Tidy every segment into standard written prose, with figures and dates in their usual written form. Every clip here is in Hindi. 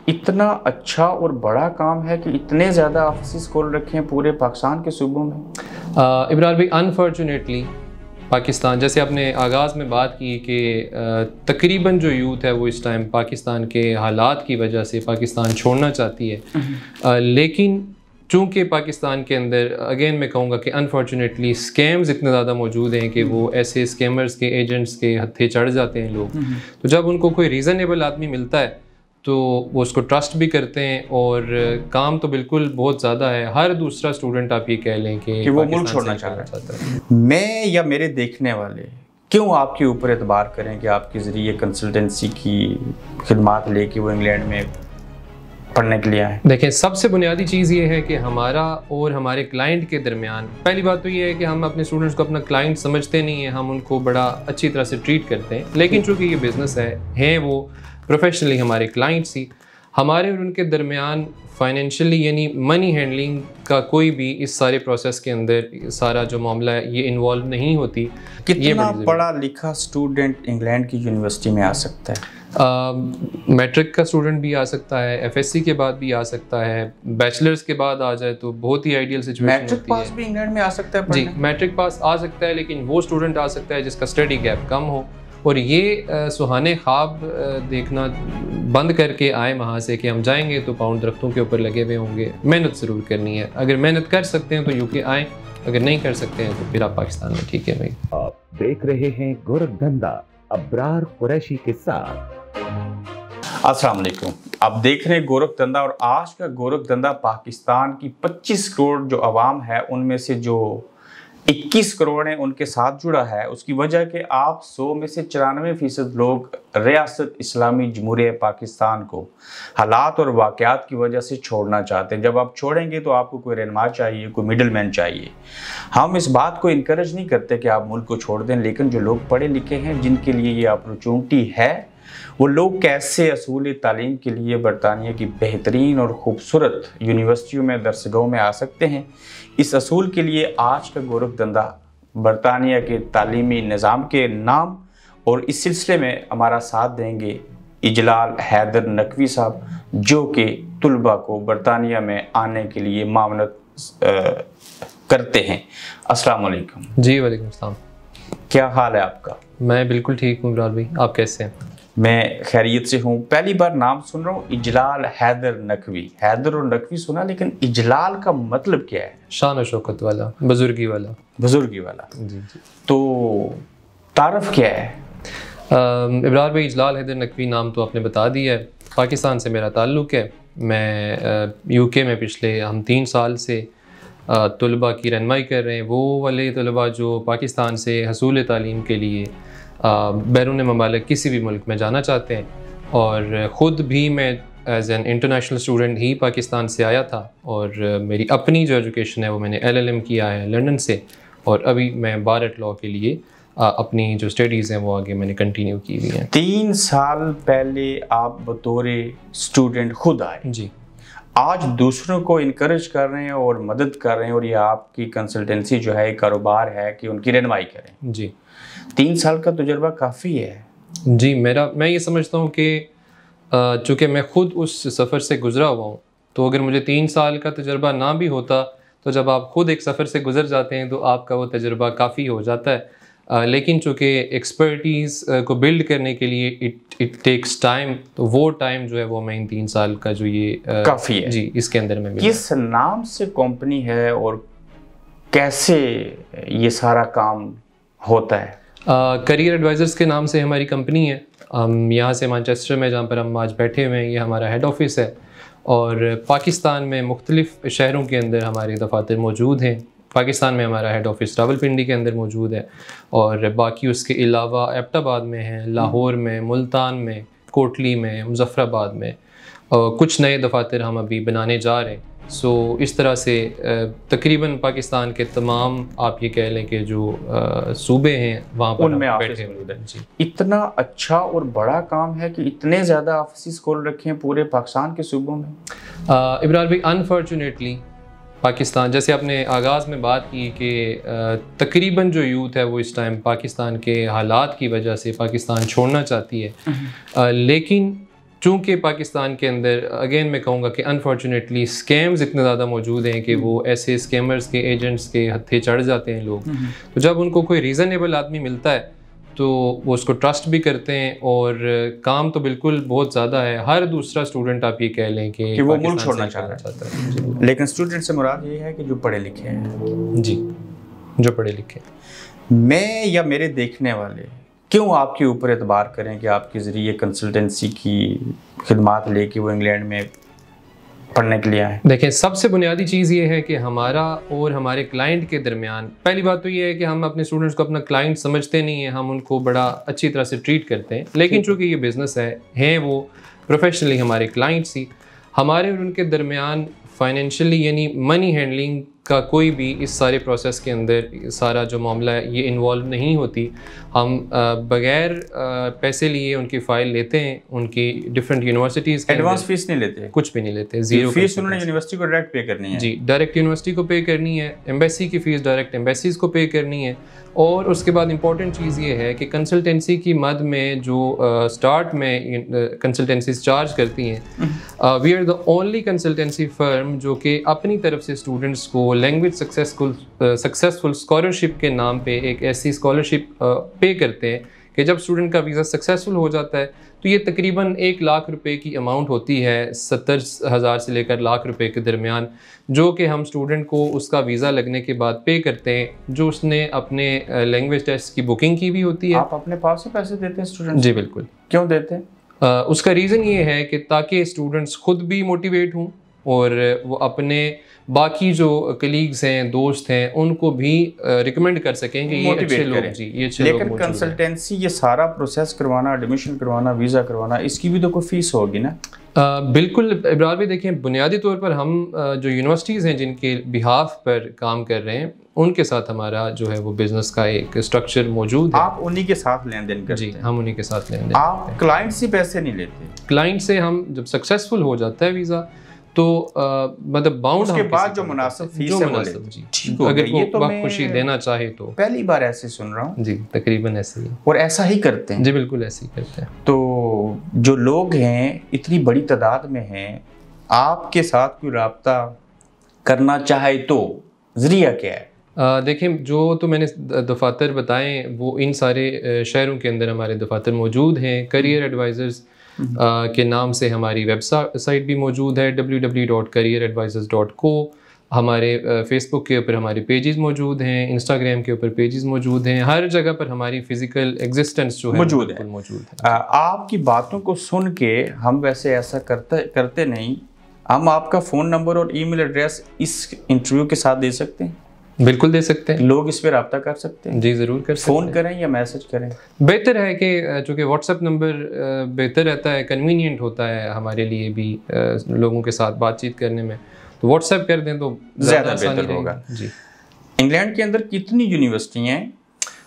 इतना अच्छा और बड़ा काम है कि इतने ज़्यादा ऑफिस खोल रखे हैं पूरे पाकिस्तान के सूबों में। इब्रार भाई, अनफॉर्चुनेटली पाकिस्तान, जैसे आपने आगाज़ में बात की कि तकरीबन जो यूथ है वो इस टाइम पाकिस्तान के हालात की वजह से पाकिस्तान छोड़ना चाहती है, लेकिन चूँकि पाकिस्तान के अंदर अगेन मैं कहूँगा कि अनफॉर्चुनेटली स्कैम्स इतने ज़्यादा मौजूद हैं कि वो ऐसे स्कैमर्स के एजेंट्स के हत्थे चढ़ जाते हैं लोग। तो जब उनको कोई रीज़नेबल आदमी मिलता है तो वो उसको ट्रस्ट भी करते हैं, और काम तो बिल्कुल बहुत ज़्यादा है। हर दूसरा स्टूडेंट आप ये कह लें कि वो मुल्क छोड़ना चाहता है। मैं या मेरे देखने वाले क्यों आपके ऊपर एतबार करें कि आपके ज़रिए कंसल्टेंसी की खिदमात लेके वो इंग्लैंड में पढ़ने के लिए आए? देखें, सबसे बुनियादी चीज़ ये है कि हमारा और हमारे क्लाइंट के दरमियान, पहली बात तो ये है कि हम अपने स्टूडेंट्स को अपना क्लाइंट समझते नहीं हैं, हम उनको बड़ा अच्छी तरह से ट्रीट करते हैं। लेकिन चूँकि ये बिज़नेस है वो प्रोफेशनली हमारे क्लाइंट्स ही, हमारे और उनके दरमियान फाइनेंशियली यानी मनी हैंडलिंग का कोई भी इस सारे प्रोसेस के अंदर सारा जो मामला है ये इन्वॉल्व नहीं होती। कितना पढ़ा लिखा स्टूडेंट इंग्लैंड की यूनिवर्सिटी में आ सकता है? मैट्रिक का स्टूडेंट भी आ सकता है, एफएससी के बाद भी आ सकता है, बैचलर्स के बाद आ जाए तो बहुत ही आइडियल सिचुएशन होती है। मैट्रिक पास भी इंग्लैंड में आ सकता है जी, मैट्रिक पास आ सकता है, लेकिन वो स्टूडेंट आ सकता है जिसका स्टडी गैप कम हो और ये सुहाने ख्वाब देखना बंद करके आए वहाँ से कि हम जाएंगे तो पाउंड दरख्तों के ऊपर लगे हुए होंगे। मेहनत ज़रूर करनी है, अगर मेहनत कर सकते हैं तो यूके आएँ, अगर नहीं कर सकते हैं तो फिर आप पाकिस्तान में। ठीक है भाई। आप देख रहे हैं गोरखधंधा अब्रार कुरैशी के साथ। अस्सलाम वालेकुम, आप देख रहे हैं गोरखधंधा, और आज का गोरखधंधा पाकिस्तान की 25 करोड़ जो आवाम है उनमें से जो 21 करोड़ हैं उनके साथ जुड़ा है। उसकी वजह कि आप 100 में से 94% लोग रियासत इस्लामी जमहूरिया पाकिस्तान को हालात और वाक़यात की वजह से छोड़ना चाहते हैं। जब आप छोड़ेंगे तो आपको कोई रहनुमा चाहिए, कोई मिडल मैन चाहिए। हम इस बात को इनकरेज नहीं करते कि आप मुल्क को छोड़ दें, लेकिन जो लोग पढ़े लिखे हैं जिनके लिए ये अपॉर्चुनिटी है, वो लोग कैसे असूल तालीम के लिए बरतानिया की बेहतरीन और ख़ूबसूरत यूनिवर्सिटियों में दरसगाहों में आ सकते हैं। इस असूल के लिए आज का गोरखधंधा बरतानिया के तालीमी निज़ाम के नाम, और इस सिलसिले में हमारा साथ देंगे इजलाल हैदर नकवी साहब, जो कि तुलबा को बरतानिया में आने के लिए मामनत करते हैं। अस्सलाम वालेकुम। जी वालेकुम सलाम। क्या हाल है आपका? मैं बिल्कुल ठीक हूँ इमरान भाई, आप कैसे हैं? मैं खैरियत से हूँ। पहली बार नाम सुन रहा हूँ, इजलाल हैदर नकवी। हैदर और नकवी सुना, लेकिन इजलाल का मतलब क्या है? शान और शौकत वाला, बुजुर्गी वाला। बुजुर्गी वाला, जी जी। तो तारफ़ क्या है? इब्रार भाई, इजलाल हैदर नकवी नाम तो आपने बता दिया है। पाकिस्तान से मेरा ताल्लुक़ है। मैं यूके में पिछले हम 3 साल से तुलबा की रहनुमाई कर रहे हैं। वो वाले तुलबा जो पाकिस्तान से हसूल तालीम के लिए बैरून ममालिक किसी भी मुल्क में जाना चाहते हैं, और ख़ुद भी मैं एज एन इंटरनेशनल स्टूडेंट ही पाकिस्तान से आया था, और मेरी अपनी जो एजुकेशन है वो मैंने LLM किया है लंदन से, और अभी मैं बार एट लॉ के लिए अपनी जो स्टडीज़ हैं वो आगे मैंने कंटिन्यू की हुई हैं। 3 साल पहले आप बतौर स्टूडेंट खुद आए जी, आज दूसरों को इनकरेज कर रहे हैं और मदद कर रहे हैं, और ये आपकी कंसल्टेंसी जो है कारोबार है कि उनकी रहनुमाई करें। जी, 3 साल का तजुर्बा काफ़ी है। जी, मैं ये समझता हूँ कि चूँकि मैं ख़ुद उस सफ़र से गुज़रा हुआ हूँ, तो अगर मुझे 3 साल का तजुर्बा ना भी होता तो जब आप ख़ुद एक सफ़र से गुज़र जाते हैं तो आपका वो तजुर्बा काफ़ी हो जाता है। लेकिन चूँकि एक्सपर्टीज़ को बिल्ड करने के लिए इट टेक्स टाइम, तो वो टाइम जो है वो मैं इन 3 साल का जो ये काफ़ी है। जी, इसके अंदर में किस नाम से कंपनी है और कैसे ये सारा काम होता है? करियर एडवाइज़र्स के नाम से हमारी कंपनी है। हम यहाँ से मैनचेस्टर में, जहाँ पर हम आज बैठे हुए हैं, ये हमारा हेड ऑफिस है, और पाकिस्तान में मुख्तलिफ़ शहरों के अंदर हमारे दफातर मौजूद हैं। पाकिस्तान में हमारा हेड ऑफिस रावलपिंडी के अंदर मौजूद है, और बाकी उसके अलावा एबटाबाद में है, लाहौर में, मुल्तान में, कोटली में, मुजफ्फराबाद में, और कुछ नए दफातर हम अभी बनाने जा रहे हैं। सो इस तरह से तकरीबन पाकिस्तान के तमाम आप ये कह लें कि जो सूबे हैं वहाँ पर उनमें बैठे हुए हैं। जी, इतना अच्छा और बड़ा काम है कि इतने ज़्यादा ऑफिस खोल रखे हैं पूरे पाकिस्तान के सूबों में। इब्रार भाई, अनफॉर्चुनेटली पाकिस्तान, जैसे आपने आगाज़ में बात की कि तकरीबन जो यूथ है वो इस टाइम पाकिस्तान के हालात की वजह से पाकिस्तान छोड़ना चाहती है, लेकिन चूँकि पाकिस्तान के अंदर अगेन मैं कहूँगा कि अनफॉर्चुनेटली स्कैम्स इतने ज़्यादा मौजूद हैं कि वो ऐसे स्कैमर्स के एजेंट्स के हत्थे चढ़ जाते हैं लोग। तो जब उनको कोई रीज़नेबल आदमी मिलता है तो वो उसको ट्रस्ट भी करते हैं, और काम तो बिल्कुल बहुत ज़्यादा है। हर दूसरा स्टूडेंट आप ये कह लें कि वो मुल्क छोड़ना चाहता है। लेकिन स्टूडेंट से मुराद ये है कि जो पढ़े लिखे हैं। जी, जो पढ़े लिखे। मैं या मेरे देखने वाले क्यों आपके ऊपर एतबार करें कि आपके ज़रिए कंसल्टेंसी की खिदमात लेके वो इंग्लैंड में पढ़ने के लिए आए? देखें, सबसे बुनियादी चीज़ ये है कि हमारा और हमारे क्लाइंट के दरमियान, पहली बात तो ये है कि हम अपने स्टूडेंट्स को अपना क्लाइंट समझते नहीं हैं, हम उनको बड़ा अच्छी तरह से ट्रीट करते हैं। लेकिन चूँकि ये बिज़नेस है वो प्रोफेशनली हमारे क्लाइंट्स ही, हमारे और उनके दरमियान फाइनेंशियली यानी मनी हैंडलिंग का कोई भी इस सारे प्रोसेस के अंदर सारा जो मामला है ये इन्वॉल्व नहीं होती। हम बगैर पैसे लिए उनकी फ़ाइल लेते हैं, उनकी डिफरेंट यूनिवर्सिटीज़ के एडवांस फीस नहीं लेते, कुछ भी नहीं लेते, ज़ीरो फीस उन्होंने यूनिवर्सिटी को डायरेक्ट पे करनी है। जी, डायरेक्ट यूनिवर्सिटी को पे करनी है, एम्बेसी की फ़ीस डायरेक्ट एम्बेसीज़ को पे करनी है। और उसके बाद इंपॉर्टेंट चीज़ ये है कि कंसल्टेंसी की मद में जो स्टार्ट में कंसल्टेंसीज चार्ज करती हैं, we are the only consultancy firm जो कि अपनी तरफ से स्टूडेंट्स को लैंग्वेज सक्सेसफुल स्कॉलरशिप के नाम पे एक ऐसी स्कॉलरशिप पे करते हैं कि जब स्टूडेंट का वीज़ा सक्सेसफुल हो जाता है तो ये तकरीबन 1 लाख रुपए की अमाउंट होती है, 70,000 से लेकर लाख रुपए के दरमियान, जो कि हम स्टूडेंट को उसका वीज़ा लगने के बाद पे करते हैं, जो उसने अपने लैंग्वेज टेस्ट की बुकिंग की भी होती है। आप अपने पास से पैसे देते हैं स्टूडेंट? जी बिल्कुल। क्यों देते हैं? उसका रीज़न ये है कि ताकि स्टूडेंट्स खुद भी मोटिवेट हों और वो अपने बाकी जो कलीग्स हैं, दोस्त हैं, उनको भी रिकमेंड कर सकें कि ये अच्छे लोग जी, ये अच्छे लोग। लेकिन कंसल्टेंसी ये सारा प्रोसेस करवाना, एडमिशन करवाना, वीज़ा करवाना, इसकी भी तो कोई फीस होगी ना? बिल्कुल इब्रार भाई, देखें बुनियादी तौर पर हम जो यूनिवर्सिटीज़ हैं जिनके बिहाफ पर काम कर रहे हैं उनके साथ हमारा जो है वो बिज़नेस का एक स्ट्रक्चर मौजूद है। आप उन्हीं के साथ लेन देन करते हैं? जी, हम उन्हीं के साथ लेन देन। आप क्लाइंट से पैसे नहीं लेते? क्लाइंट से हम जब सक्सेसफुल हो जाता है वीज़ा तो मतलब बाउंड उसके बाद जो मुनासिब फीस है वो लेते हैं। ठीक हो अगर गया, ये तो वो मैं खुशी देना चाहे तो। पहली बार ऐसे सुन रहा हूँ। जी, तकरीबन ऐसे ही। और ऐसा ही करते हैं? जी बिल्कुल ऐसे ही करते हैं। तो जो लोग हैं इतनी बड़ी तादाद में हैं, आपके साथ कोई रब्ता करना चाहे तो ज़रिया क्या है? देखें, जो तो मैंने दफातर बताएं वो इन सारे शहरों के अंदर हमारे दफातर मौजूद हैं। करियर एडवाइज़र्स के नाम से हमारी वेबसाइट भी मौजूद है, www.careeradvisors.co। हमारे फेसबुक के ऊपर हमारे पेजेस मौजूद हैं, इंस्टाग्राम के ऊपर पेजेस मौजूद हैं, हर जगह पर हमारी फ़िज़िकल एग्जिस्टेंस जो है मौजूद है। आपकी बातों को सुन के हम वैसे ऐसा करते नहीं, हम आपका फ़ोन नंबर और ईमेल एड्रेस इस इंटरव्यू के साथ दे सकते हैं? बिल्कुल दे सकते हैं। लोग इस पर रब्ता कर सकते हैं? जी ज़रूर कर सकते हैं। फ़ोन करें या मैसेज करें? बेहतर है कि चूँकि व्हाट्सएप नंबर बेहतर रहता है, कन्वीनियंट होता है हमारे लिए भी लोगों के साथ बातचीत करने में, तो व्हाट्सएप कर दें तो ज़्यादा बेहतर होगा। जी। इंग्लैंड के अंदर कितनी यूनिवर्सिटी हैं?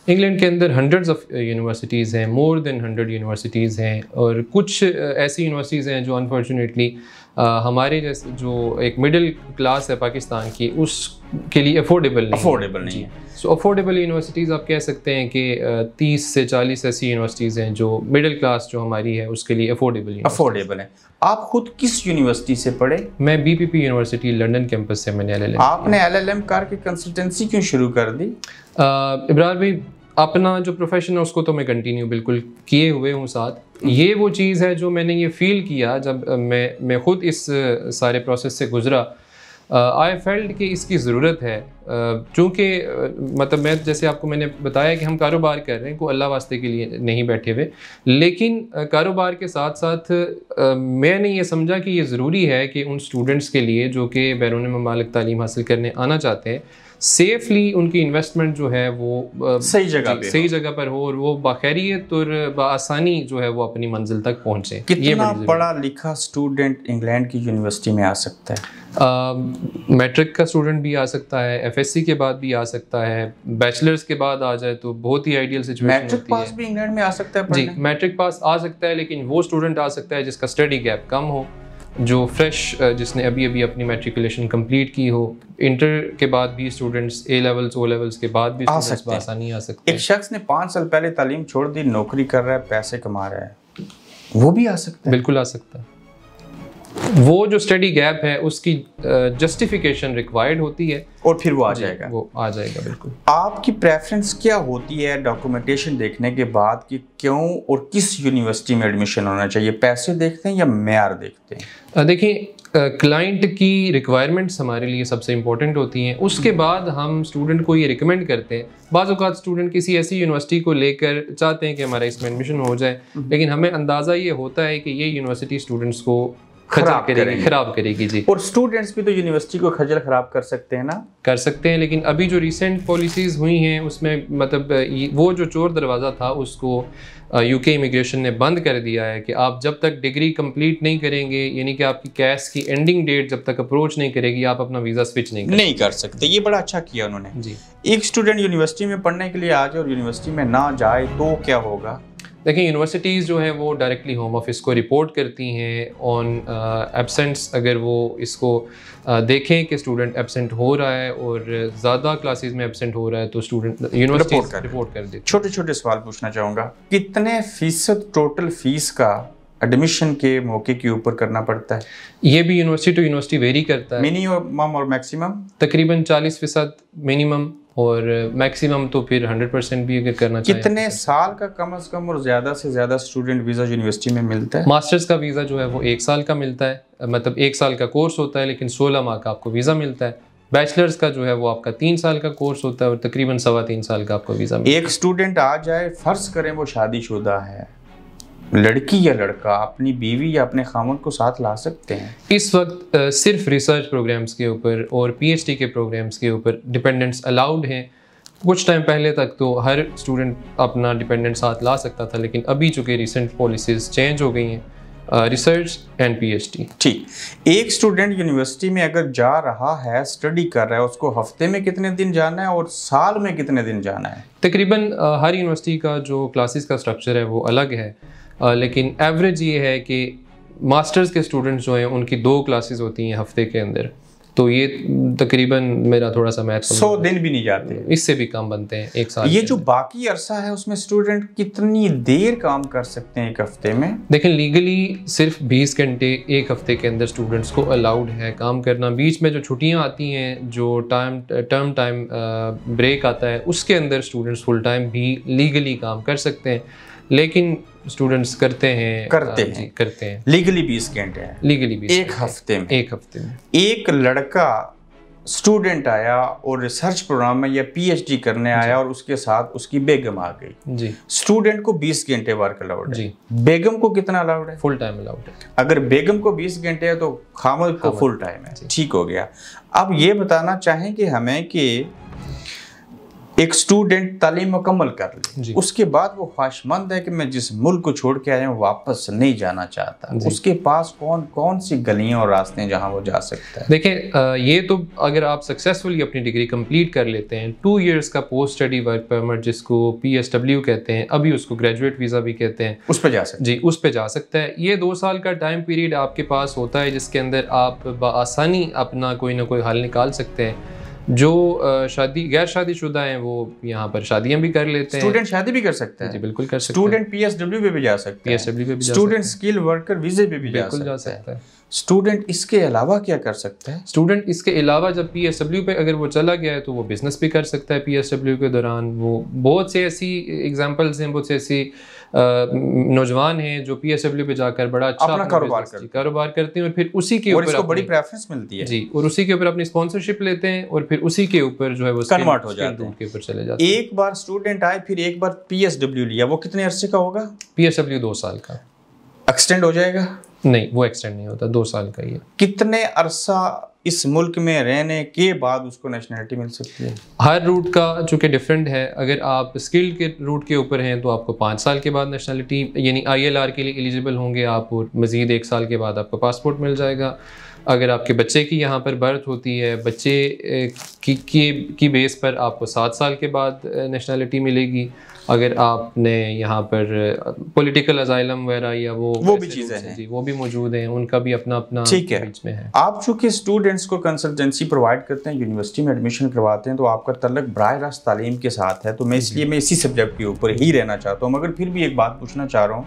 इंग्लैंड के अंदर हंड्रेड्स ऑफ यूनिवर्सिटीज़ हैं, मोर देन 100 यूनिवर्सिटीज़ हैं, और कुछ ऐसी यूनिवर्सिटीज़ हैं जो अनफॉर्चुनेटली हमारे जैसे जो एक मिडिल क्लास है पाकिस्तान की उसके लिए अफोर्डेबल नहीं है। सो अफोर्डेबल यूनिवर्सिटीज़ आप कह सकते हैं कि 30 से 40 ऐसी यूनिवर्सिटीज़ हैं जो मिडिल क्लास जो हमारी है उसके लिए अफोर्डेबल है। आप खुद किस यूनिवर्सिटी से पढ़े? मैं BPP यूनिवर्सिटी लंदन कैंपस से मैंने LLM। आपने LLM करके कंसल्टेंसी क्यों शुरू कर दी? इब्रार भाई, अपना जो प्रोफेशन है उसको तो मैं कंटिन्यू बिल्कुल किए हुए हूँ साथ। ये वो चीज़ है जो मैंने ये फील किया जब मैं खुद इस सारे प्रोसेस से गुज़रा। आई फेल्ट कि इसकी ज़रूरत है, चूँकि मतलब मैं जैसे आपको मैंने बताया कि हम कारोबार कर रहे हैं, कोई अल्लाह वास्ते के लिए नहीं बैठे हुए, लेकिन कारोबार के साथ साथ मैंने ये समझा कि ये ज़रूरी है कि उन स्टूडेंट्स के लिए जो कि बैरून ममालिक तालीम हासिल करने आना चाहते हैं, सेफली उनकी इन्वेस्टमेंट जो है वो सही जगह पर हो और वो बाखैरियत और बआसानी जो है वो अपनी मंजिल तक पहुँचे। कितना पढ़ा लिखा स्टूडेंट इंग्लैंड की यूनिवर्सिटी में आ सकता है? मैट्रिक का स्टूडेंट भी आ सकता है, FSC के बाद भी आ सकता है, बैचलर्स के बाद आ जाए तो बहुत ही आइडियल सिचुएशन होती है। मैट्रिक पास भी इंग्लैंड में आ सकता है? जी, मैट्रिक पास आ सकता है, लेकिन वो स्टूडेंट आ सकता है जिसका स्टडी गैप कम हो, जो फ्रेश जिसने अभी अपनी मैट्रिकुलेशन कंप्लीट की हो। इंटर के बाद भी students A levels O levels के बाद भी स्टूडेंट्स आसानी आ सकते हैं। एक शख्स ने 5 साल पहले तालीम छोड़ दी, नौकरी कर रहा है, पैसे कमा रहा है, वो भी आ सकता है? बिल्कुल आ सकता है। वो जो स्टडी गैप है उसकी जस्टिफिकेशन रिक्वायर्ड होती है और फिर वो आ जाएगा। वो आ जाएगा बिल्कुल। आपकी प्रेफरेंस क्या होती है डॉक्यूमेंटेशन देखने के बाद कि क्यों और किस यूनिवर्सिटी में एडमिशन होना चाहिए? पैसे देखते हैं या मेयार देखते हैं? देखिए, क्लाइंट की रिक्वायरमेंट्स हमारे लिए सबसे इम्पोर्टेंट होती हैं। उसके बाद हम स्टूडेंट को ये रिकमेंड करते हैं। बाज़ औक़ात स्टूडेंट किसी ऐसी यूनिवर्सिटी को लेकर चाहते हैं कि हमारा इसमें एडमिशन हो जाए, लेकिन हमें अंदाज़ा ये होता है कि ये यूनिवर्सिटी स्टूडेंट्स को खराब करेगी जी। और स्टूडेंट्स भी तो यूनिवर्सिटी को खजल खराब कर सकते हैं ना? कर सकते हैं, लेकिन अभी जो रिसेंट पॉलिसीज़ हुई हैं उसमें मतलब वो जो चोर दरवाज़ा था उसको यूके इमिग्रेशन ने बंद कर दिया है कि आप जब तक डिग्री कंप्लीट नहीं करेंगे, यानी कि आपकी कैस की एंडिंग डेट जब तक अप्रोच नहीं करेगी, आप अपना वीज़ा स्विच नहीं कर सकते। ये बड़ा अच्छा किया उन्होंने जी। एक स्टूडेंट यूनिवर्सिटी में पढ़ने के लिए आ जाए और यूनिवर्सिटी में ना जाए तो क्या होगा? देखिए, यूनिवर्सिटीज़ जो है वो डायरेक्टली होम ऑफिस को रिपोर्ट करती हैं ऑन एब्सेंट्स। अगर वो इसको देखें कि स्टूडेंट एब्सेंट हो रहा है और ज़्यादा क्लासेस में एब्सेंट हो रहा है तो स्टूडेंट यूनिवर्सिटी रिपोर्ट कर देती है। छोटे छोटे सवाल पूछना चाहूँगा, कितने फीसद टोटल फीस का एडमिशन के मौके के ऊपर करना पड़ता है? ये भी यूनिवर्सिटी टू यूनिवर्सिटी वेरी करता है। मिनिमम और मैक्सिमम? तकरीबन 40% मिनिमम और मैक्सिमम तो फिर 100% भी अगर करना चाहिए। कितने साल का कम से कम और ज़्यादा से ज़्यादा स्टूडेंट वीज़ा यूनिवर्सिटी में मिलता है? मास्टर्स का वीज़ा जो है वो 1 साल का मिलता है, मतलब 1 साल का कोर्स होता है, लेकिन 16 माह का आपको वीज़ा मिलता है। बैचलर्स का जो है वो आपका 3 साल का कोर्स होता है और तकरीबन 3.25 साल का आपको वीज़ा मिलता है। एक स्टूडेंट आ जाए, फ़र्ज़ करें वो शादीशुदा है, लड़की या लड़का अपनी बीवी या अपने खामन को साथ ला सकते हैं? इस वक्त सिर्फ रिसर्च प्रोग्राम्स के ऊपर और PhD के प्रोग्राम्स के ऊपर डिपेंडेंट्स अलाउड हैं। कुछ टाइम पहले तक तो हर स्टूडेंट अपना डिपेंडेंट साथ ला सकता था, लेकिन अभी चूँकि रिसेंट पॉलिसीज़ चेंज हो गई हैं, रिसर्च एंड PhD। ठीक, एक स्टूडेंट यूनिवर्सिटी में अगर जा रहा है, स्टडी कर रहा है, उसको हफ्ते में कितने दिन जाना है और साल में कितने दिन जाना है? तकरीबन हर यूनिवर्सिटी का जो क्लासेस का स्ट्रक्चर है वो अलग है, लेकिन एवरेज ये है कि मास्टर्स के स्टूडेंट्स जो हैं उनकी 2 क्लासेस होती हैं हफ्ते के अंदर, तो ये तकरीबन मेरा थोड़ा सा मैथ 100 दिन भी नहीं जाते, इससे भी कम बनते हैं 1 साल। ये जो बाकी अरसा है उसमें स्टूडेंट कितनी देर काम कर सकते हैं एक हफ्ते में? देखें, लीगली सिर्फ 20 घंटे एक हफ्ते के अंदर स्टूडेंट्स को अलाउड है काम करना। बीच में जो छुट्टियां आती हैं, जो टर्म टाइम ब्रेक आता है, उसके अंदर स्टूडेंट्स फुल टाइम भी लीगली काम कर सकते हैं, लेकिन स्टूडेंट्स करते हैं लीगली 20 घंटे हैं, लीगली 20 एक हफ्ते में। एक लड़का स्टूडेंट आया और रिसर्च प्रोग्राम में या PhD करने आया और उसके साथ उसकी बेगम आ गई जी। स्टूडेंट को 20 घंटे वर्क अलाउड है जी। बेगम को कितना अलाउड है? फुल टाइम अलाउड है। अगर बेगम को 20 घंटे है तो खामद को फुल टाइम है। ठीक हो गया। अब ये बताना चाहें कि हमें कि एक स्टूडेंट तालीम मुकम्मल कर ले, उसके बाद वो ख्वाहिशमंद है कि मैं जिस मुल्क को छोड़ के आया हूँ वापस नहीं जाना चाहता, उसके पास कौन कौन सी गलियां और रास्ते हैं जहाँ वो जा सकता है? देखें, ये तो अगर आप सक्सेसफुली अपनी डिग्री कंप्लीट कर लेते हैं, 2 इयर्स का पोस्ट स्टडी वर्क परमिट जिसको PSW कहते हैं, अभी उसको ग्रेजुएट वीज़ा भी कहते हैं, उस पर जा सकते जी, उस पर जा सकता है। ये 2 साल का टाइम पीरियड आपके पास होता है जिसके अंदर आप बआसानी अपना कोई ना कोई हल निकाल सकते हैं। जो गैर शादीशुदा हैं वो यहाँ पर शादियाँ भी कर लेते हैं। स्टूडेंट शादी भी कर सकते हैं? जी बिल्कुल कर सकते हैं। स्टूडेंट PSW पे भी जा सकते हैं? PSW पे भी जा सकते हैं। स्टूडेंट स्किल वर्कर वीज़े पे भी जा सकता है। स्टूडेंट इसके अलावा क्या कर सकता है? स्टूडेंट इसके अलावा जब PSW पे अगर वो चला गया है तो वो बिजनेस भी कर सकता है। PSW के दौरान वो बहुत से ऐसी एग्जांपल्स हैं, बहुत से ऐसी नौजवान हैं जो PSW पे जाकर बड़ा अच्छा अपना कारोबार करते हैं और फिर उसी के ऊपर बड़ी प्रेफरेंस मिलती है जी, और उसी के ऊपर अपनी स्पॉन्सरशिप लेते हैं और फिर उसी के ऊपर जो है वो कन्वर्ट हो जाते हैं, के ऊपर चले जाते हैं। एक बार स्टूडेंट आए फिर एक बार PSW लिया, वो कितने अरसे का होगा? PSW 2 साल का। एक्सटेंड हो जाएगा? नहीं, वो एक्सटेंड नहीं होता, 2 साल का ही है। कितने अरसा इस मुल्क में रहने के बाद उसको नेशनलिटी मिल सकती है? हर रूट का चूँकि डिफरेंट है, अगर आप स्किल्ड के रूट के ऊपर हैं तो आपको 5 साल के बाद नेशनलिटी यानी ILR के लिए एलिजिबल होंगे आप, और मज़ीद 1 साल के बाद आपको पासपोर्ट मिल जाएगा। अगर आपके बच्चे की यहाँ पर बर्थ होती है, बच्चे की बेस पर आपको 7 साल के बाद नेशनलिटी मिलेगी। अगर आपने यहाँ पर पॉलिटिकल अजाइलम वगैरह या वो भी चीज़ें हैं जी, वो भी मौजूद हैं, उनका भी अपना अपना ठीक है बीच में है। आप चूँकि स्टूडेंट्स को कंसल्टेंसी प्रोवाइड करते हैं, यूनिवर्सिटी में एडमिशन करवाते हैं, तो आपका तल्लक बराह रास्त तालीम के साथ है, तो मैं इसलिए मैं इसी सब्जेक्ट के ऊपर ही रहना चाहता हूँ। मगर फिर भी एक बात पूछना चाह रहा हूँ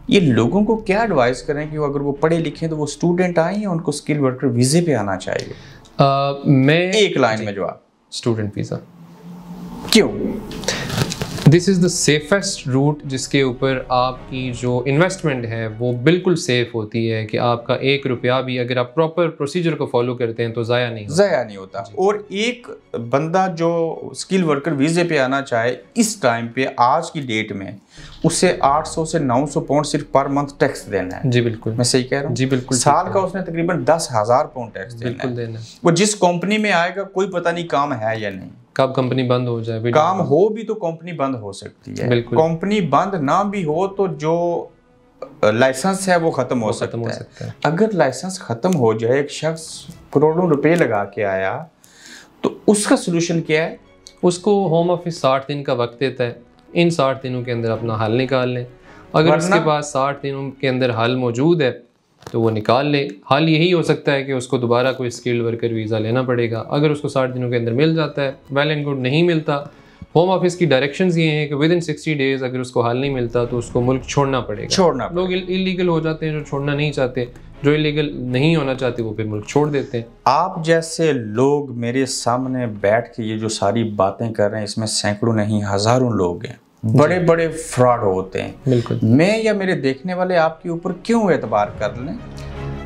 ये लोगों को क्या एडवाइस करें कि वो अगर वो पढ़े लिखे तो वो स्टूडेंट आए या उनको स्किल वर्कर वीज़े पे आना चाहिए? मैं एक लाइन में जवाब। Student visa. क्यों? This is the safest route जिसके ऊपर आपकी जो इन्वेस्टमेंट है वो बिल्कुल सेफ होती है कि आपका 1 रुपया भी अगर आप प्रॉपर प्रोसीजर को फॉलो करते हैं तो ज़ाया नहीं होता। और एक बंदा जो स्किल वर्कर वीज़े पे आना चाहे इस टाइम पे आज की डेट में उसे 800 से 900 पाउंड सिर्फ पर मंथ टैक्स देना है। जी बिल्कुल, मैं सही कह रहा हूँ? जी बिल्कुल। साल का उसने तकरीबन 10,000 पाउंड टैक्स देना है। वो जिस कंपनी में आएगा कोई पता नहीं काम है या नहीं, कब कंपनी बंद हो जाए। काम हो भी तो कंपनी बंद हो सकती है, कंपनी बंद ना भी हो तो जो लाइसेंस है वो खत्म हो सकता है। अगर लाइसेंस खत्म हो जाए, एक शख्स करोड़ों रुपए लगा के आया तो उसका सोल्यूशन क्या है? उसको होम ऑफिस 60 दिन का वक्त देता है, इन 60 दिनों के अंदर अपना हल निकाल लें। अगर उसके पास 60 दिनों के अंदर हल मौजूद है तो वो निकाल ले। हल यही हो सकता है कि उसको दोबारा कोई स्किल्ड वर्कर वीज़ा लेना पड़ेगा। अगर उसको 60 दिनों के अंदर मिल जाता है वेल एंड गुड, नहीं मिलता, होम ऑफिस की डायरेक्शंस ये हैं कि विद इन 60 डेज़ अगर उसको हल नहीं मिलता तो उसको मुल्क छोड़ना पड़ेगा। लोग इलीगल हो जाते हैं जो छोड़ना नहीं चाहते, जो इलीगल नहीं होना चाहते वो फिर मुल्क छोड़ देते हैं। आप जैसे लोग मेरे सामने बैठ के ये जो सारी बातें कर रहे हैं, इसमें सैकड़ों नहीं हज़ारों लोग हैं, बड़े बड़े फ्रॉड होते हैं। बिल्कुल। मैं या मेरे देखने वाले आपके ऊपर क्यों एतबार कर लें?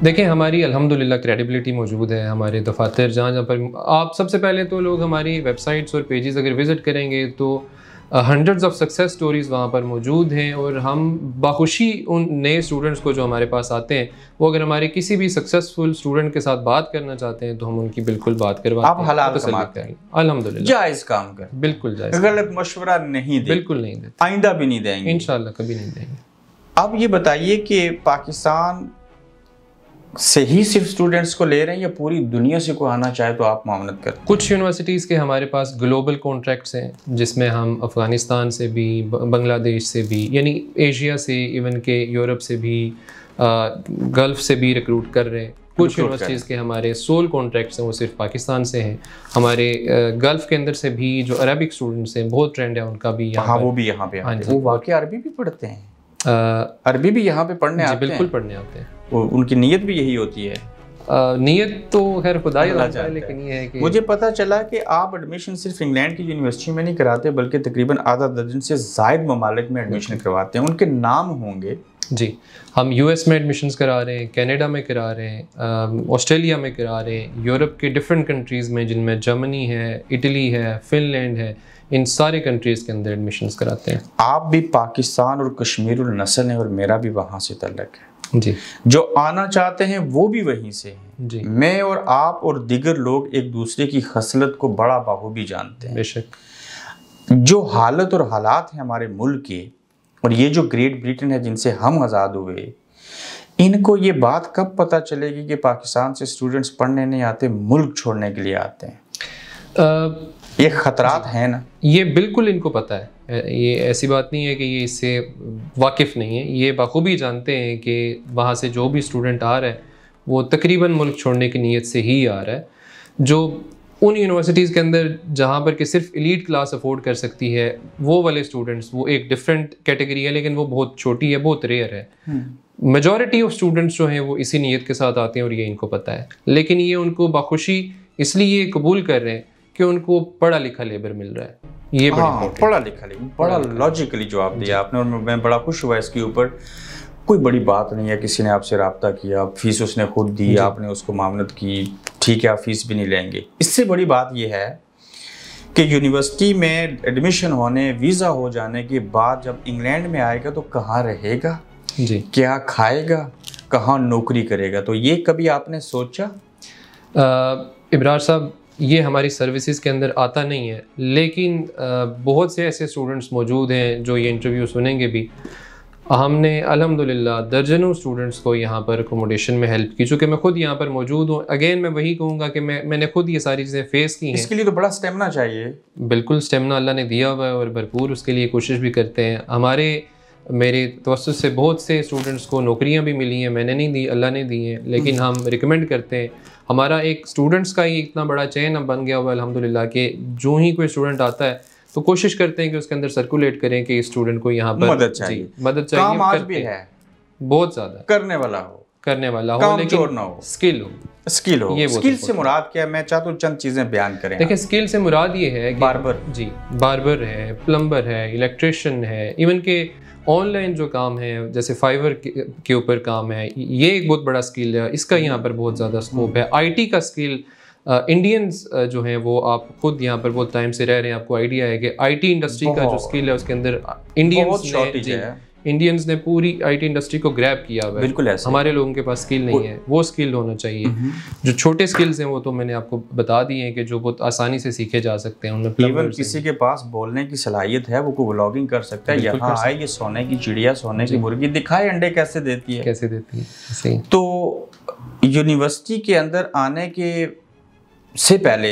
देखें, हमारी अल्हम्दुलिल्लाह क्रेडिबिलिटी मौजूद है, हमारे दफातर जहाँ पर आप सबसे पहले तो लोग हमारी वेबसाइट्स और पेजेस अगर विज़िट करेंगे तो हंड्रेड्स ऑफ सक्सेस स्टोरीज़ वहाँ पर मौजूद हैं। और हम बाखुशी उन नए स्टूडेंट्स को जो हमारे पास आते हैं, वो अगर हमारे किसी भी सक्सेसफुल स्टूडेंट के साथ बात करना चाहते हैं तो हम उनकी बिल्कुल बात करवाते हैं। आप हलाल कमाते हैं, अल्हम्दुलिल्लाह, जायज़ काम कर, बिल्कुल जायज़, गलत मशवरा नहीं देते, बिल्कुल नहीं देते, आइंदा भी नहीं देंगे, इंशाल्लाह कभी नहीं देंगे। अब ये बताइए कि पाकिस्तान से ही सिर्फ स्टूडेंट्स को ले रहे हैं या पूरी दुनिया से कोई आना चाहे तो आप मामलत करते हैं? कुछ यूनिवर्सिटीज़ के हमारे पास ग्लोबल कॉन्ट्रैक्ट्स हैं जिसमें हम अफ़गानिस्तान से भी, बांग्लादेश से भी, यानी एशिया से, इवन के यूरोप से भी, गल्फ़ से भी रिक्रूट कर रहे हैं। कुछ यूनिवर्सिटीज़ के हमारे सोल कॉन्ट्रैक्ट्स हैं वो सिर्फ पाकिस्तान से हैं। हमारे गल्फ़ के अंदर से भी जो अरबिक स्टूडेंट्स हैं, बहुत ट्रेंड है उनका भी यहाँ, वो भी यहाँ पे, वो वाकई अरबी भी पढ़ते हैं, अरबी भी यहाँ पे पढ़ने आते हैं? बिल्कुल पढ़ने आते हैं। उनकी नीयत भी यही होती है? नीयत तो खैर खुदा ही जानता है, लेकिन ये है कि मुझे पता चला कि आप एडमिशन सिर्फ इंग्लैंड की यूनिवर्सिटी में नहीं कराते बल्कि तकरीबन आधा दर्जन से ज़ायद ममालिक में एडमिशन करवाते हैं। उनके नाम होंगे? जी, हम यूएस में एडमिशन्स करा रहे हैं, कनाडा में करा रहे हैं, ऑस्ट्रेलिया में करा रहे हैं, यूरोप के डिफरेंट कंट्रीज़ में जिनमें जर्मनी है, इटली है, फिनलैंड है, इन सारे कंट्रीज़ के अंदर एडमिशन्स कराते हैं। आप भी पाकिस्तान और कश्मीरुल नस्ल हैं और मेरा भी वहाँ से तल्लक है जी। जो आना चाहते हैं वो भी वहीं से हैं जी। मैं और आप और दीगर लोग एक दूसरे की खसलत को बड़ा बाखूबी जानते हैं। बेशक जो हालत और हालात हैं हमारे मुल्क के, और ये जो ग्रेट ब्रिटेन है जिनसे हम आज़ाद हुए, इनको ये बात कब पता चलेगी कि पाकिस्तान से स्टूडेंट्स पढ़ने नहीं आते, मुल्क छोड़ने के लिए आते हैं? ये खतरात हैं ना? ये बिल्कुल इनको पता है, ये ऐसी बात नहीं है कि ये इससे वाकिफ़ नहीं है। ये बाखूबी जानते हैं कि वहाँ से जो भी स्टूडेंट आ रहा है वो तकरीबन मुल्क छोड़ने की नीयत से ही आ रहा है। जो उन यूनिवर्सिटीज़ के अंदर जहाँ पर कि सिर्फ एलीट क्लास अफोर्ड कर सकती है, वो वाले स्टूडेंट्स, वो एक डिफरेंट कैटेगरी है, लेकिन वो बहुत छोटी है, बहुत रेयर है। मेजॉरिटी ऑफ स्टूडेंट्स जो हैं वो इसी नीयत के साथ आते हैं और ये इनको पता है, लेकिन ये उनको बाखुशी इसलिए कबूल कर रहे हैं कि उनको पढ़ा लिखा लेबर मिल रहा है। ये पढ़ा लिखा लेबर, बड़ा लॉजिकली जवाब दिया आपने और मैं बड़ा खुश हुआ इसके ऊपर। कोई बड़ी बात नहीं है, किसी ने आपसे रब्ता किया, फीस उसने खुद दी, आपने उसको मामलत की, ठीक है आप फीस भी नहीं लेंगे। इससे बड़ी बात यह है कि यूनिवर्सिटी में एडमिशन होने, वीज़ा हो जाने के बाद जब इंग्लैंड में आएगा तो कहाँ रहेगा जी, क्या खाएगा, कहाँ नौकरी करेगा? तो ये कभी आपने सोचा? इब्रार साहब, ये हमारी सर्विसेज के अंदर आता नहीं है, लेकिन बहुत से ऐसे स्टूडेंट्स मौजूद हैं जो ये इंटरव्यू सुनेंगे भी। हमने अल्हम्दुलिल्लाह दर्जनों स्टूडेंट्स को यहाँ पर अकोमोडेशन में हेल्प की, चूँकि मैं खुद यहाँ पर मौजूद हूँ। अगेन मैं वही कहूँगा कि मैंने खुद ये सारी चीज़ें फेस की हैं। इसके लिए तो बड़ा स्टेमिना चाहिए। बिल्कुल स्टेमिना अल्लाह ने दिया हुआ है और भरपूर उसके लिए कोशिश भी करते हैं। मेरे तवस्सुस से बहुत से स्टूडेंट्स को नौकरियाँ भी मिली हैं, मैंने नहीं दी, अल्लाह ने दी हैं, लेकिन हम रिकमेंड करते हैं। हमारा एक स्टूडेंट्स का ही इतना बड़ा चेन अब बन गया हुआ है अल्हम्दुलिल्लाह कि जो ही कोई स्टूडेंट आता है तो कोशिश करते हैं कि उसके अंदर सर्कुलेट करें कि इस स्टूडेंट को यहाँ पर मदद चाहिए। मदद चाहिए। काम आज भी है, बहुत ज़्यादा करने वाला हो, लेकिन चोर ना हो, स्किल हो। ये स्किल से मुराद क्या है? मैं चाहता हूँ चंद चीजें बयान करें। देखिए, स्किल से मुराद ये है कि बार्बर है, प्लम्बर है, इलेक्ट्रिशियन है, इवन के ऑनलाइन जो काम है जैसे फाइवर के ऊपर काम है, ये एक बहुत बड़ा स्किल है, इसका यहाँ पर बहुत ज़्यादा स्कोप है। आईटी का स्किल इंडियंस जो हैं वो, आप खुद यहाँ पर बहुत टाइम से रह रहे हैं, आपको आइडिया है कि आईटी इंडस्ट्री का जो स्किल है उसके अंदर इंडियंस ने पूरी आईटी इंडस्ट्री को ग्रैब किया हुआ है। बिल्कुल ऐसे हमारे लोगों के पास स्किल नहीं है, वो स्किल होना चाहिए। जो छोटे स्किल्स हैं वो तो मैंने आपको बता दिए हैं कि जो बहुत आसानी से सीखे जा सकते हैं। उनमें इवन किसी के पास बोलने की सलाहियत है, वो को व्लॉगिंग कर सकता है, यहाँ आए, ये सोने की चिड़िया, सोने की मुर्गी दिखाए, अंडे कैसे देती है। तो यूनिवर्सिटी के अंदर आने के से पहले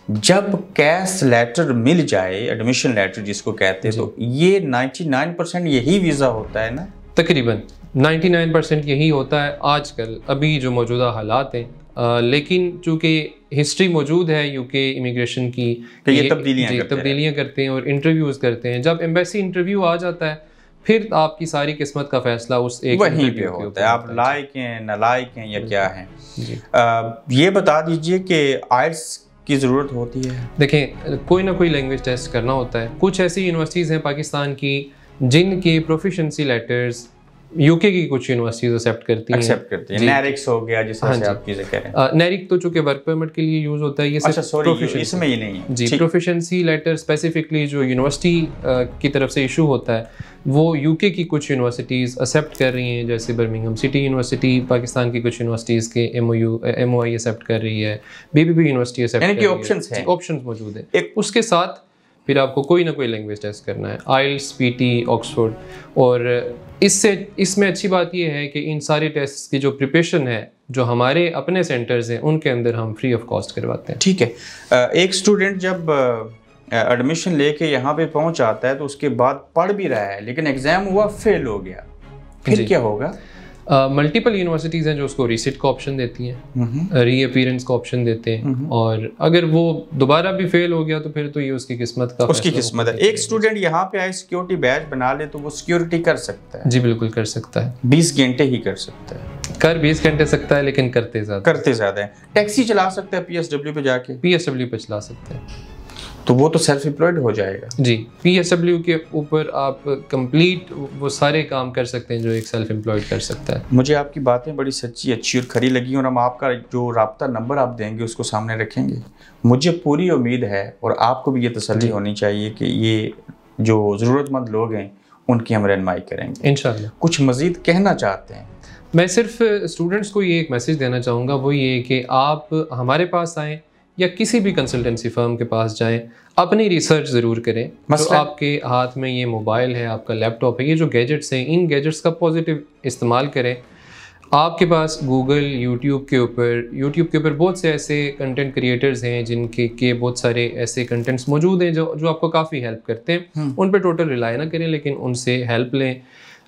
जब कैश लेटर मिल जाए, एडमिशन लेटर जिसको कहते हैं, तो ये 99% यही वीज़ा होता है ना? तकरीबन 99% यही होता है आजकल, अभी जो मौजूदा हालात हैं। लेकिन चूँकि हिस्ट्री मौजूद है यूके इमिग्रेशन की, ये तब्दीलियाँ करते हैं और इंटरव्यूज़ करते हैं। जब एम्बेसी इंटरव्यू आ जाता है, फिर आपकी सारी किस्मत का फैसला उस एक वहीं पे होता है। आप लायक हैं, नालायक हैं या क्या हैं। ये बता दीजिए कि आइल्स की ज़रूरत होती है? देखें, कोई ना कोई लैंग्वेज टेस्ट करना होता है। कुछ ऐसी यूनिवर्सिटीज़ हैं पाकिस्तान की जिनके प्रोफिशिएंसी लेटर्स यूके की कुछ यूनिवर्सिटीज़ एक्सेप्ट करती हैं। नेरिक्स हो गया, जिस तरह से आप चीज़ें कह रहे हैं। नेरिक तो चूँकि वर्क परमिट के लिए यूज़ होता है, ये इसमें ही नहीं है जी। प्रोफिशिएंसी लेटर स्पेसिफिकली जो यूनिवर्सिटी की तरफ से इशू होता है, वो यूके की कुछ यूनिवर्सिटीज़ एक्सेप्ट कर रही हैं, जैसे बर्मिंघम सिटी यूनिवर्सिटी पाकिस्तान की कुछ यूनिवर्सिटीज़ के MOI एक्सेप्ट कर रही है, BBB यूनिवर्सिटी एक्सेप्ट कर रही है। ऑप्शंस मौजूद है। उसके साथ फिर आपको कोई ना कोई लैंग्वेज टेस्ट करना है, आइल्स, PT, ऑक्सफोर्ड। और इसमें अच्छी बात यह है कि इन सारे टेस्ट की जो प्रिपरेशन है, जो हमारे अपने सेंटर्स हैं उनके अंदर हम फ्री ऑफ कॉस्ट करवाते हैं। ठीक है। एक स्टूडेंट जब एडमिशन लेके यहाँ पे पहुँच आता है तो उसके बाद पढ़ भी रहा है, लेकिन एग्ज़ाम हुआ, फेल हो गया, फिर क्या होगा? मल्टीपल यूनिवर्सिटीज़ हैं जो उसको रीसिट का ऑप्शन देती हैं, रीअपीयरेंस का ऑप्शन देते हैं, और अगर वो दोबारा भी फेल हो गया तो फिर तो ये उसकी किस्मत है। एक स्टूडेंट यहाँ पे आए, सिक्योरिटी बैच बना ले, तो वो सिक्योरिटी कर सकता है? जी बिल्कुल कर सकता है। 20 घंटे ही कर सकता है? 20 घंटे सकता है, लेकिन करते ज़्यादा है। टैक्सी चला सकता है PSW पे जाके? PSW पे चला सकते हैं, तो वो तो सेल्फ एम्प्लॉयड हो जाएगा। जी, PSW के ऊपर आप कंप्लीट वो सारे काम कर सकते हैं जो एक सेल्फ एम्प्लॉयड कर सकता है। मुझे आपकी बातें बड़ी सच्ची, अच्छी और खरी लगी, और हम आपका जो राब्ता नंबर आप देंगे उसको सामने रखेंगे। मुझे पूरी उम्मीद है, और आपको भी ये तसल्ली होनी चाहिए कि ये जो ज़रूरतमंद लोग हैं उनकी हम रहनुमाई करेंगे इंशाल्लाह। कुछ मज़ीद कहना चाहते हैं? मैं सिर्फ स्टूडेंट्स को ये एक मैसेज देना चाहूँगा, वो ये कि आप हमारे पास आएँ या किसी भी कंसल्टेंसी फर्म के पास जाएं, अपनी रिसर्च ज़रूर करें। जो आपके हाथ में ये मोबाइल है, आपका लैपटॉप है, ये जो गैजेट्स हैं, इन गैजेट्स का पॉजिटिव इस्तेमाल करें। आपके पास गूगल, यूट्यूब के ऊपर बहुत से ऐसे कंटेंट क्रिएटर्स हैं जिनके बहुत सारे ऐसे कंटेंट्स मौजूद हैं जो आपको काफ़ी हेल्प करते हैं। उन पर टोटल रिलाई ना करें, लेकिन उनसे हेल्प लें।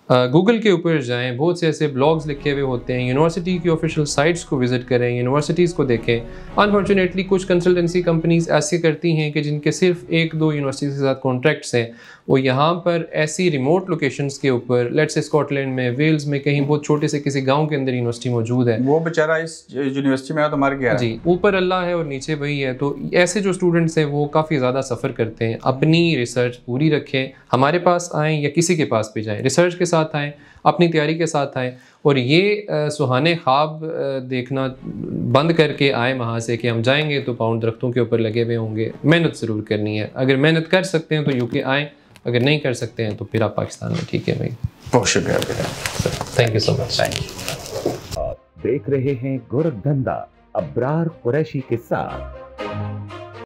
गूगल के ऊपर जाएं, बहुत से ऐसे ब्लॉग्स लिखे हुए होते हैं। यूनिवर्सिटी की ऑफिशियल साइट्स को विज़िट करें, यूनिवर्सिटीज़ को देखें। अनफॉर्चुनेटली कुछ कंसल्टेंसी कंपनीज़ ऐसे करती हैं कि जिनके सिर्फ 1-2 यूनिवर्सिटीज़ के साथ कॉन्ट्रैक्ट्स हैं, वो यहाँ पर ऐसी रिमोट लोकेशंस के ऊपर, लेट्स से स्कॉटलैंड में, वेल्स में, कहीं बहुत छोटे से किसी गांव के अंदर यूनिवर्सिटी मौजूद है, वो बेचारा इस यूनिवर्सिटी में तो मर गया। जी, ऊपर अल्लाह है और नीचे वही है। तो ऐसे जो स्टूडेंट्स हैं वो काफ़ी ज़्यादा सफ़र करते हैं। अपनी रिसर्च पूरी रखें, हमारे पास आएँ या किसी के पास भी जाएँ, रिसर्च के साथ आएँ, अपनी तैयारी के साथ आएँ, और ये सुहाने ख्वाब देखना बंद करके आए वहाँ से कि हम जाएंगे तो पाउंड दरख्तों के ऊपर लगे हुए होंगे। मेहनत ज़रूर करनी है। अगर मेहनत कर सकते हैं तो यूके आएँ, अगर नहीं कर सकते हैं तो फिर आप पाकिस्तान में। ठीक है भाई, बहुत शुक्रिया। Thank you so much. Thank you. आप देख रहे हैं गोरखधंधा अब्रार कुरैशी के साथ।